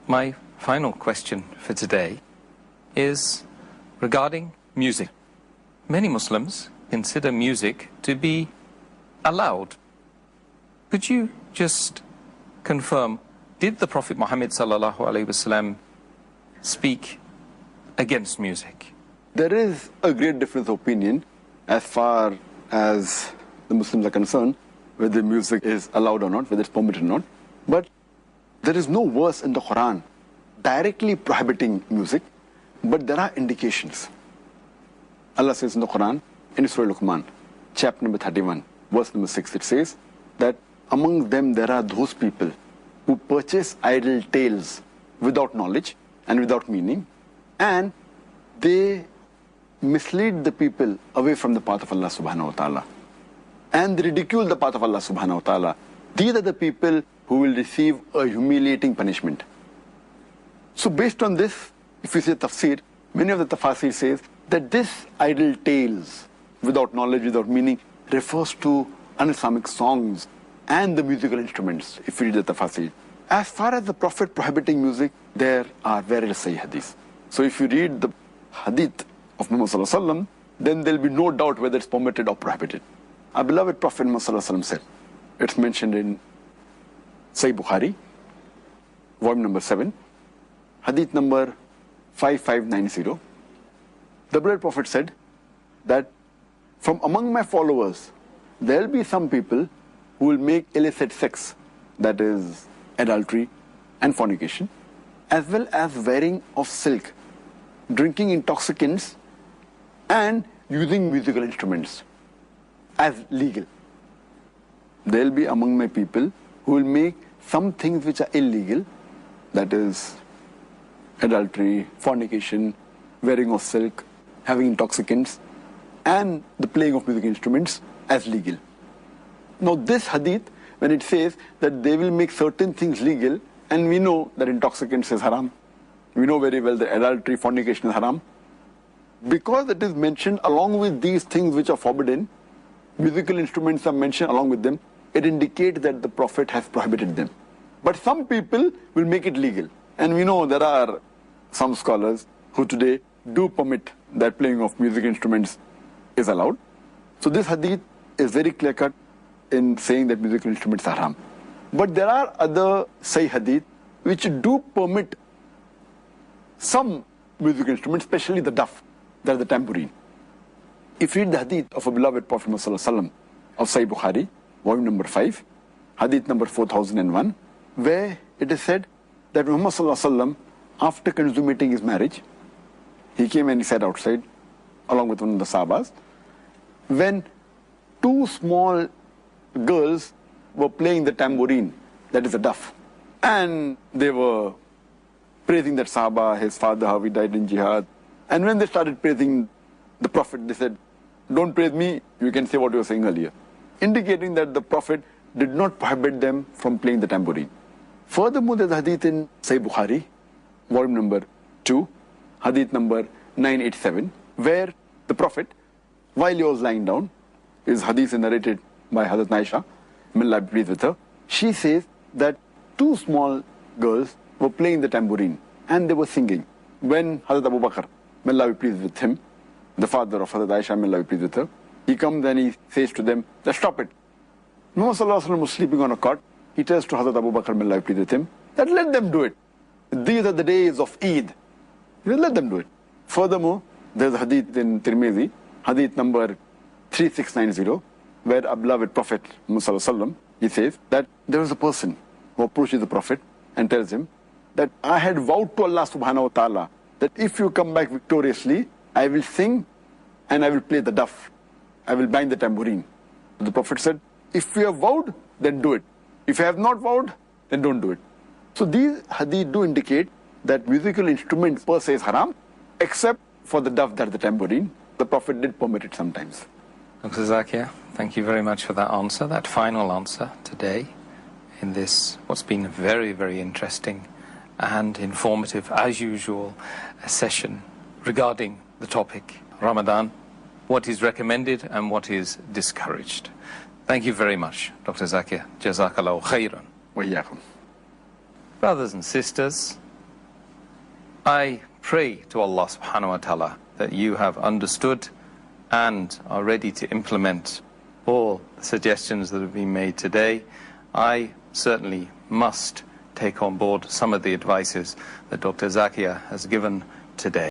My final question for today is regarding music. Many Muslims consider music to be allowed. Could you just confirm, did the Prophet Muhammad sallallahu alaihi wasallam speak against music? There is a great difference of opinion as far as the Muslims are concerned, whether music is allowed or not, whether it's permitted or not. But there is no verse in the Quran directly prohibiting music, but there are indications. Allah says in the Quran, in Surah Luqman, chapter number 31, verse number 6, it says that among them there are those people who purchase idle tales without knowledge and without meaning, and they mislead the people away from the path of Allah subhanahu wa ta'ala, and they ridicule the path of Allah subhanahu wa ta'ala. These are the people who will receive a humiliating punishment. So based on this, if you say tafsir, many of the tafasir says that this idle tales without knowledge, without meaning, refers to un-Islamic songs and the musical instruments, if you read the tafasir. As far as the Prophet prohibiting music, there are various Sahih hadiths. So if you read the hadith of Muhammad sallallahu alaihi wasallam, then there will be no doubt whether it's permitted or prohibited. Our beloved Prophet Muhammad sallallahu alaihi wasallam said, it's mentioned in Sahih Bukhari, volume number 7, hadith number 5590. The beloved Prophet said that from among my followers, there will be some people who will make illicit sex, that is adultery and fornication, as well as wearing of silk, drinking intoxicants, and using musical instruments as legal. There will be among my people who will make some things which are illegal, that is adultery, fornication, wearing of silk, having intoxicants, and the playing of musical instruments as legal. Now this hadith, when it says that they will make certain things legal, and we know that intoxicants is haram, we know very well that adultery, fornication is haram, because it is mentioned along with these things which are forbidden, musical instruments are mentioned along with them, it indicates that the Prophet has prohibited them. But some people will make it legal. And we know there are some scholars who today do permit that playing of music instruments is allowed. So this hadith is very clear-cut in saying that musical instruments are haram. But there are other Sahih hadith which do permit some musical instruments, especially the duff, that is the tambourine. If you read the hadith of a beloved Prophet Muhammad sallallahu alaihi wasallam of Sahih Bukhari, volume number 5, hadith number 4001, where it is said that Muhammad sallallahu alaihi wasallam, after consummating his marriage, he came and he sat outside along with one of the Sahabas, when two small girls were playing the tambourine, that is a duff, and they were praising that Sahaba, his father, how he died in jihad. And when they started praising the Prophet, they said, don't praise me, you can say what you were saying earlier, indicating that the Prophet did not prohibit them from playing the tambourine. Furthermore, there's a hadith in Sahih Bukhari, volume number 2, hadith number 987, where the Prophet, while he was lying down, his hadith is narrated by Hazrat Aisha, may Allah be pleased with her, she says that two small girls were playing the tambourine and they were singing. When Hazrat Abu Bakr, may Allah be pleased with him, the father of Hazrat Aisha, may Allah be pleased with her, he comes and he says to them, stop it. Muhammad sallallahu alaihi wasallam was sleeping on a cot. He tells to Hazrat Abu Bakr, may Allah be pleased with him, that let them do it. These are the days of Eid. He said, let them do it. Furthermore, there's a hadith in Tirmidhi, hadith number 3690, where our beloved Prophet Muhammad sallallahu alaihi wasallam, he says that there was a person who approaches the Prophet and tells him that I had vowed to Allah subhanahu wa ta'ala that if you come back victoriously, I will sing and I will play the duff. I will bang the tambourine. The Prophet said, if you have vowed, then do it. If you have not vowed, then don't do it. So these hadith do indicate that musical instruments per se is haram, except for the duff, that the tambourine. The Prophet did permit it sometimes. Dr. Zakir, thank you very much for that answer, that final answer today in this, what's been a very, very interesting and informative, as usual, a session regarding the topic, Ramadan, what is recommended and what is discouraged. Thank you very much, Dr. Zakir. Jazakallahu khairan. Wa iyyakum. Brothers and sisters, I pray to Allah subhanahu wa ta'ala that you have understood and are ready to implement all the suggestions that have been made today. I certainly must take on board some of the advices that Dr. Zakia has given today.